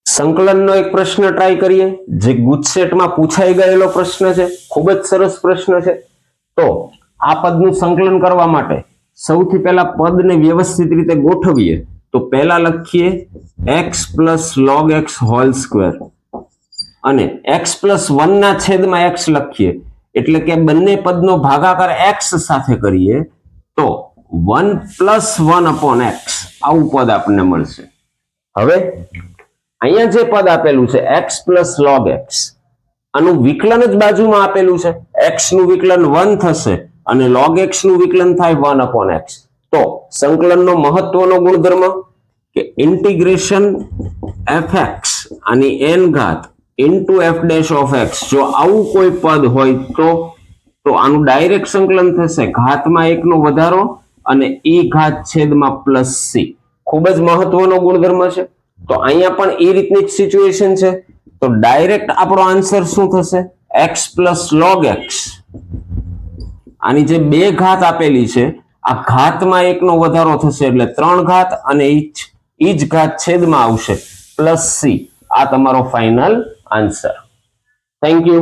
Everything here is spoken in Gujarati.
સંકલનનો એક પ્રશ્ન ટ્રાય કરીએ, જે ગુજસેટમાં પૂછાઈ ગયેલો પ્રશ્ન છે, ખૂબ જ સરસ પ્રશ્ન છે. તો આ પદનું સંકલન કરવા માટે સૌથી પહેલા પદને વ્યવસ્થિત રીતે ગોઠવીએ. તો પહેલા લખીએ x plus log x whole square અને x પ્લસ 1 ના છેદમાં x લખીએ, એટલે કે બંને પદનો ભાગાકાર x સાથે કરીએ તો 1 પ્લસ 1 અપોન x આવું પદ આપણને મળશે. હવે અહીંયા જે પદ આપેલું છે x પ્લસ log x, આનું વિકલન જ બાજુમાં આપેલું છે. x નું વિકલન 1 થશે અને log x નું વિકલન થાય 1 અપોન x. તો સંકલનનો મહત્વનો ગુણધર્મ કે ઇન્ટિગ્રેશન fx આની n ઘાત into f dash of x, જો આવું કોઈ પદ હોય તો આનું ડાયરેક્ટ સંકલન થશે ઘાતમાં 1 નો વધારો અને e ઘાત છેદમાં પ્લસ c. ખૂબ જ મહત્વનો ગુણધર્મ છે. તો અહીંયા પણ એ રીતની જ સિચ્યુએશન છે. તો ડાયરેક્ટ આપણો આન્સર શું થશે? x plus log x. આની જે બે ઘાત આપેલી છે, આ ઘાતમાં 1 નો વધારો થશે એટલે 3 ઘાત અને ઈ જ ઘાત છેદમાં આવશે પ્લસ c. આ તમારો ફાઇનલ આન્સર. Thank you.